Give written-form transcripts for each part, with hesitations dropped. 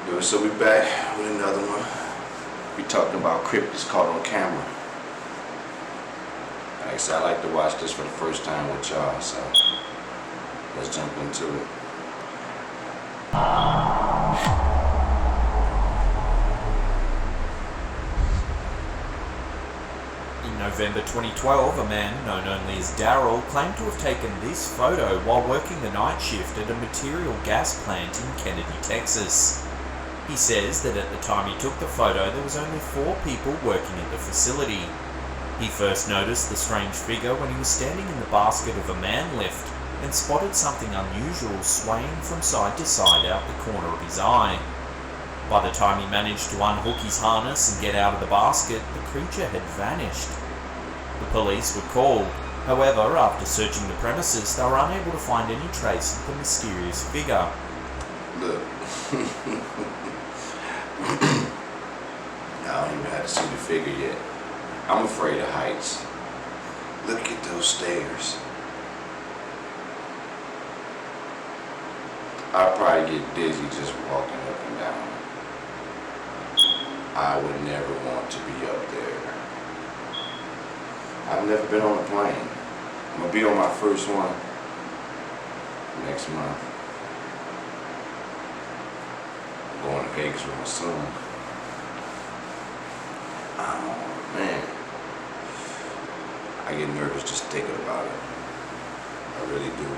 Yo, so we back with another one. We talking about cryptids caught on camera. Like I said, I like to watch this for the first time with y'all, so let's jump into it. In November 2012, a man known only as Daryl claimed to have taken this photo while working the night shift at a material gas plant in Kennedy, Texas. He says that at the time he took the photo, there was only 4 people working at the facility. He first noticed the strange figure when he was standing in the basket of a man lift and spotted something unusual swaying from side to side out the corner of his eye. By the time he managed to unhook his harness and get out of the basket, the creature had vanished. The police were called. However, after searching the premises, they were unable to find any trace of the mysterious figure. Look. I don't even have to see the figure yet. I'm afraid of heights. Look at those stairs. I'd probably get dizzy just walking up and down. I would never want to be up there. I've never been on a plane. I'm gonna be on my first one next month. I'm going to Vegas with my son. Oh man, I get nervous just thinking about it. I really do.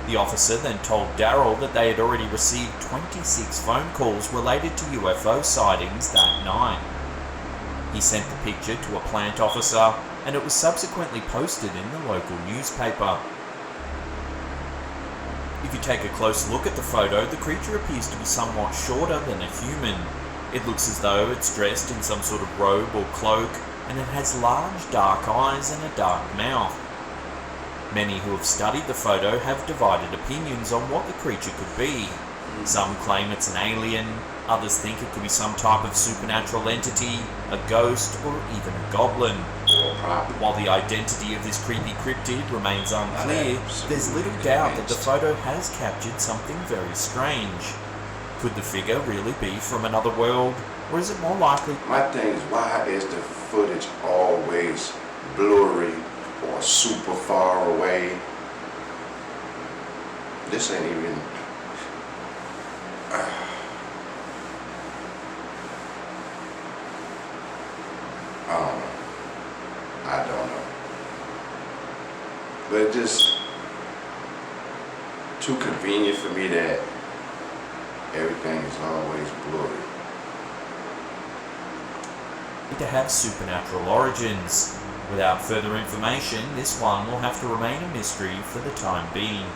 The officer then told Daryl that they had already received 26 phone calls related to UFO sightings that night. He sent the picture to a plant officer, and it was subsequently posted in the local newspaper. If you take a close look at the photo, the creature appears to be somewhat shorter than a human. It looks as though it's dressed in some sort of robe or cloak, and it has large dark eyes and a dark mouth. Many who have studied the photo have divided opinions on what the creature could be. Some claim it's an alien, others think it could be some type of supernatural entity, a ghost, or even a goblin. While the identity of this creepy cryptid remains unclear, there's little doubt that the photo has captured something very strange. Could the figure really be from another world, or is it more likely... My thing is, why is the footage always blurry or super far away? This ain't even... I don't know. But it's just too convenient for me that everything is always blurry. To have supernatural origins. Without further information, this one will have to remain a mystery for the time being.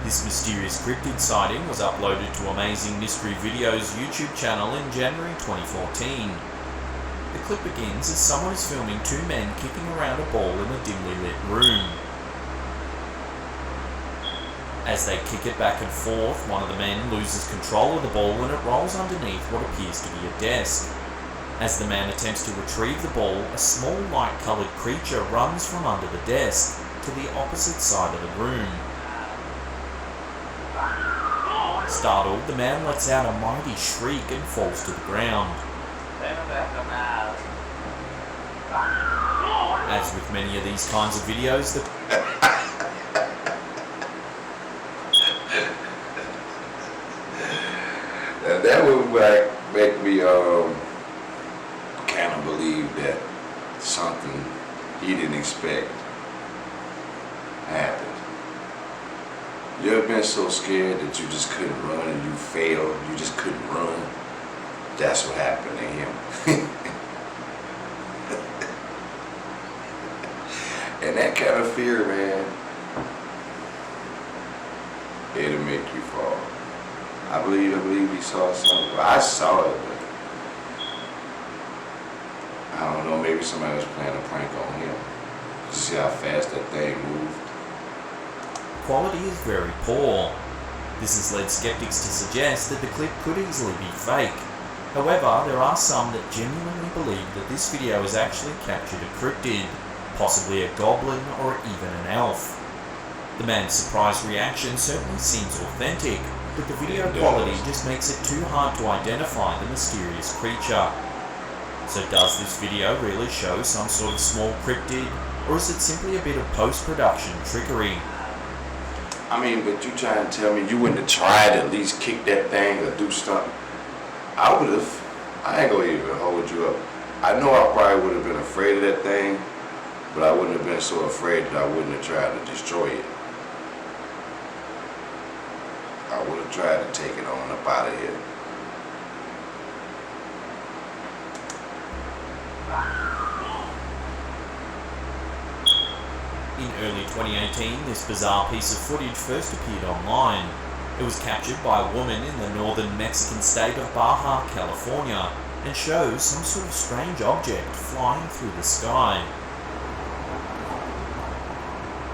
This mysterious cryptid sighting was uploaded to Amazing Mystery Video's YouTube channel in January 2014. The clip begins as someone is filming 2 men kicking around a ball in a dimly lit room. As they kick it back and forth, one of the men loses control of the ball and it rolls underneath what appears to be a desk. As the man attempts to retrieve the ball, a small light-coloured creature runs from under the desk to the opposite side of the room. Startled, the man lets out a mighty shriek and falls to the ground. As with many of these kinds of videos, that would make me kind of believe that something he didn't expect happened. You ever been so scared that you just couldn't run and you failed? You just couldn't run? That's what happened to him. And that kind of fear, man, it'll make you fall. I believe he saw something. Well, I saw it, but I don't know, maybe somebody was playing a prank on him. You see how fast that thing moved? Quality is very poor. This has led skeptics to suggest that the clip could easily be fake. However, there are some that genuinely believe that this video has actually captured a cryptid. possibly a goblin or even an elf. The man's surprised reaction certainly seems authentic, but the video quality just makes it too hard to identify the mysterious creature. So does this video really show some sort of small cryptid, or is it simply a bit of post-production trickery? I mean, but you trying to tell me you wouldn't have tried to at least kick that thing or do something? I would have. I ain't gonna even hold you up. I know I probably would have been afraid of that thing, but I wouldn't have been so afraid that I wouldn't have tried to destroy it. I would have tried to take it on up out of here. In early 2018, this bizarre piece of footage first appeared online. It was captured by a woman in the northern Mexican state of Baja California and shows some sort of strange object flying through the sky.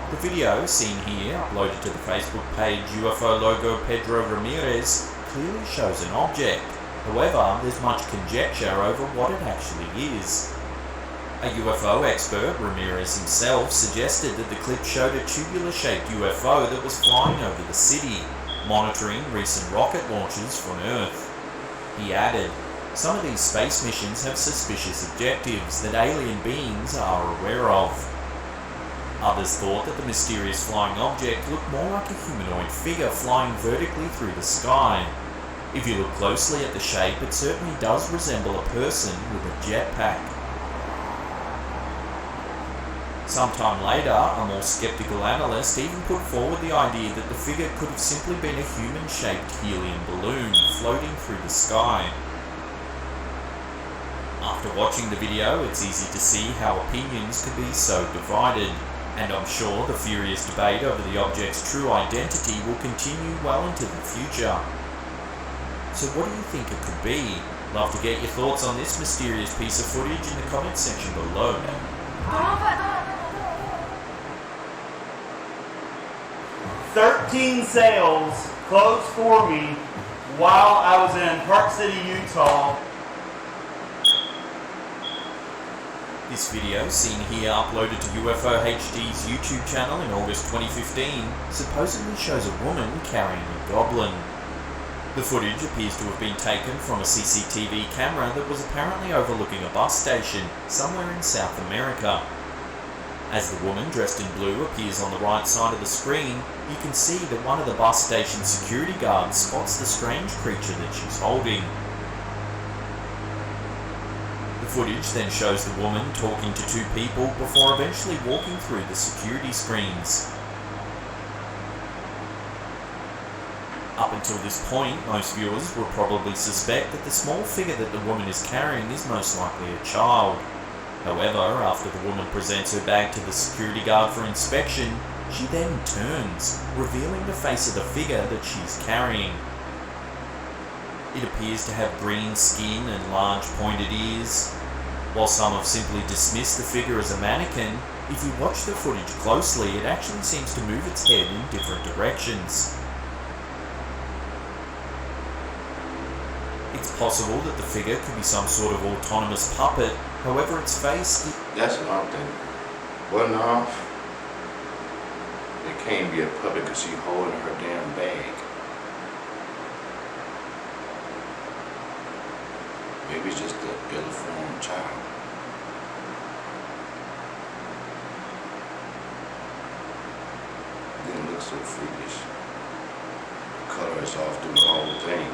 The video, seen here, uploaded to the Facebook page UFO logo Pedro Ramirez, clearly shows an object. However, there's much conjecture over what it actually is. A UFO expert, Ramirez himself, suggested that the clip showed a tubular-shaped UFO that was flying over the city, monitoring recent rocket launches from Earth. He added, "Some of these space missions have suspicious objectives that alien beings are aware of." Others thought that the mysterious flying object looked more like a humanoid figure flying vertically through the sky. If you look closely at the shape, it certainly does resemble a person with a jetpack. Sometime later, a more skeptical analyst even put forward the idea that the figure could have simply been a human-shaped helium balloon floating through the sky. After watching the video, it's easy to see how opinions could be so divided, and I'm sure the furious debate over the object's true identity will continue well into the future. So what do you think it could be? Love to get your thoughts on this mysterious piece of footage in the comments section below. 13 sales closed for me while I was in Park City, Utah. This video, seen here, uploaded to UFO HD's YouTube channel in August 2015, supposedly shows a woman carrying a goblin. The footage appears to have been taken from a CCTV camera that was apparently overlooking a bus station somewhere in South America. As the woman dressed in blue appears on the right side of the screen, you can see that one of the bus station security guards spots the strange creature that she's holding. The footage then shows the woman talking to two people before eventually walking through the security screens. Up until this point, most viewers will probably suspect that the small figure that the woman is carrying is most likely a child. However, after the woman presents her bag to the security guard for inspection, she then turns, revealing the face of the figure that she's carrying. It appears to have green skin and large pointed ears. While some have simply dismissed the figure as a mannequin, if you watch the footage closely, it actually seems to move its head in different directions. It's possible that the figure could be some sort of autonomous puppet, however its face... That's what I'm thinking. Well, no. It can't be a puppet because she's holding her damn bag. Maybe it's just an ill-informed child. It didn't look so freakish. The color is off through the whole thing.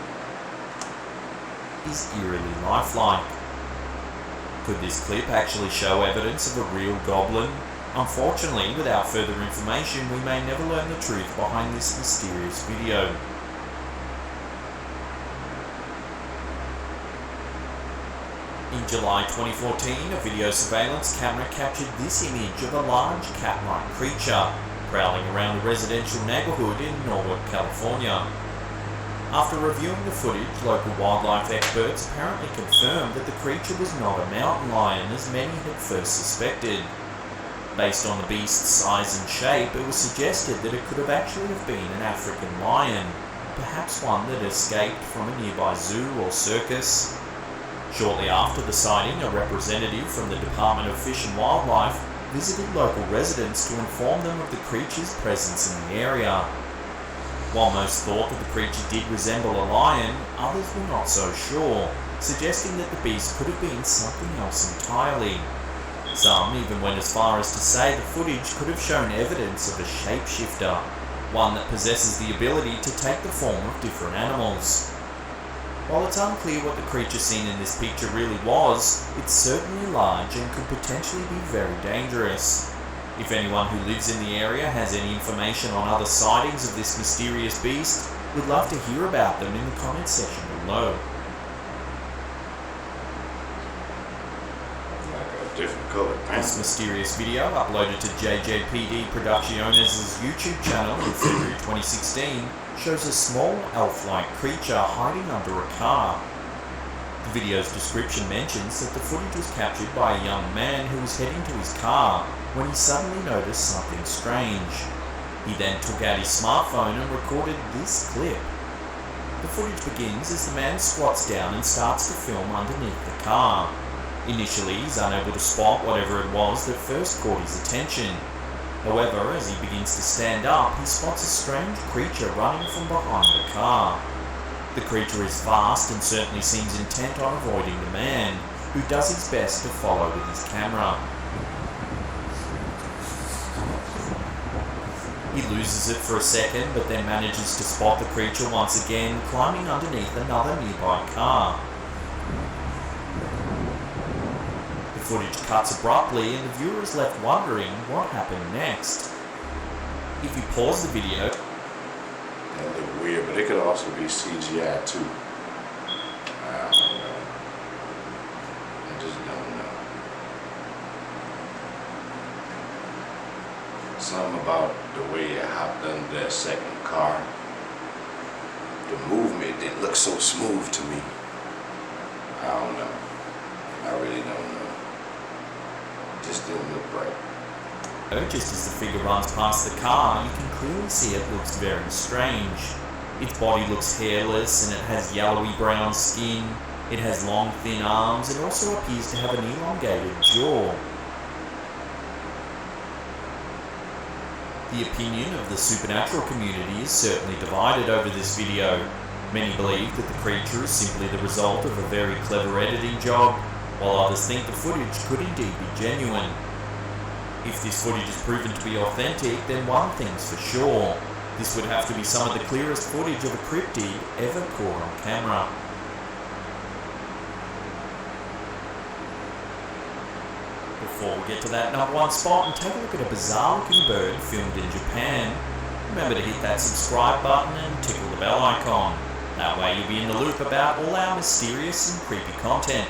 Is eerily lifelike. Could this clip actually show evidence of a real goblin? Unfortunately, without further information, we may never learn the truth behind this mysterious video. In July 2014, a video surveillance camera captured this image of a large cat-like creature prowling around a residential neighborhood in Norwood, California. After reviewing the footage, local wildlife experts apparently confirmed that the creature was not a mountain lion as many had first suspected. Based on the beast's size and shape, it was suggested that it could have actually have been an African lion, perhaps one that escaped from a nearby zoo or circus. Shortly after the sighting, a representative from the Department of Fish and Wildlife visited local residents to inform them of the creature's presence in the area. While most thought that the creature did resemble a lion, others were not so sure, suggesting that the beast could have been something else entirely. Some even went as far as to say the footage could have shown evidence of a shapeshifter, one that possesses the ability to take the form of different animals. While it's unclear what the creature seen in this picture really was, it's certainly large and could potentially be very dangerous. If anyone who lives in the area has any information on other sightings of this mysterious beast, we'd love to hear about them in the comment section below. Like a different color This pencil. mysterious video, uploaded to JJPD Producciones' YouTube channel in February 2016, shows a small elf-like creature hiding under a car. The video's description mentions that the footage was captured by a young man who was heading to his car when he suddenly noticed something strange. He then took out his smartphone and recorded this clip. The footage begins as the man squats down and starts to film underneath the car. Initially, he's unable to spot whatever it was that first caught his attention. However, as he begins to stand up, he spots a strange creature running from behind the car. The creature is fast and certainly seems intent on avoiding the man, who does his best to follow with his camera. He loses it for a second, but then manages to spot the creature once again, climbing underneath another nearby car. The footage cuts abruptly, and the viewer is left wondering what happened next. If you pause the video, That look weird, but it could also be CGI too. I don't know. I just don't know. Something about the way it hopped under that second car. The movement didn't look so smooth to me. I don't know. I really don't know. Just didn't look right. just as the figure runs past the car, you can clearly see it looks very strange. Its body looks hairless and it has yellowy brown skin, it has long thin arms and also appears to have an elongated jaw. The opinion of the supernatural community is certainly divided over this video. Many believe that the creature is simply the result of a very clever editing job, while others think the footage could indeed be genuine. If this footage is proven to be authentic, then one thing's for sure. This would have to be some of the clearest footage of a cryptid ever caught on camera. Before we get to that number one spot and take a look at a bizarre looking bird filmed in Japan, remember to hit that subscribe button and tickle the bell icon. That way you'll be in the loop about all our mysterious and creepy content.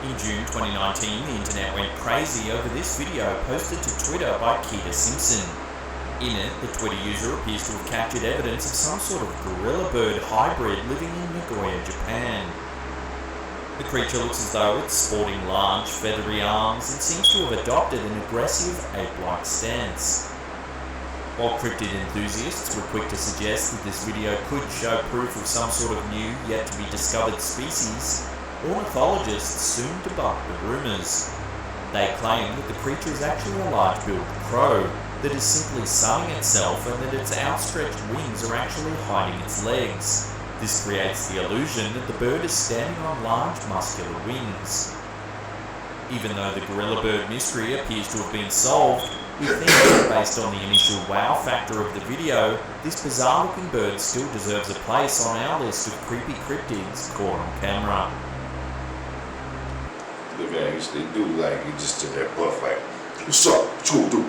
In June 2019, the internet went crazy over this video posted to Twitter by Keita Simpson. In it, the Twitter user appears to have captured evidence of some sort of gorilla bird hybrid living in Nagoya, Japan. The creature looks as though it's sporting large, feathery arms and seems to have adopted an aggressive, ape-like stance. While cryptid enthusiasts were quick to suggest that this video could show proof of some sort of new, yet-to-be-discovered species, ornithologists soon debunked the rumours. They claim that the creature is actually a large-billed crow that is simply sunning itself and that its outstretched wings are actually hiding its legs. This creates the illusion that the bird is standing on large muscular wings. Even though the gorilla bird mystery appears to have been solved, we think that based on the initial wow factor of the video, this bizarre-looking bird still deserves a place on our list of creepy cryptids caught on camera. Look at it, they do like, he just took that buff like, what's up, what you gonna do?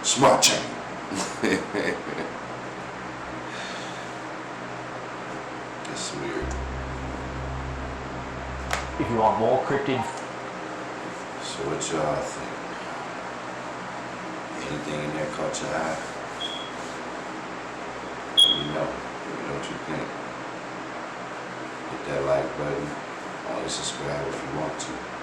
Smart chain. That's weird. If you want more cryptid, So what y'all think? Anything in there caught your eye? Let me know what you think. Hit that like button. Only subscribe if you want to.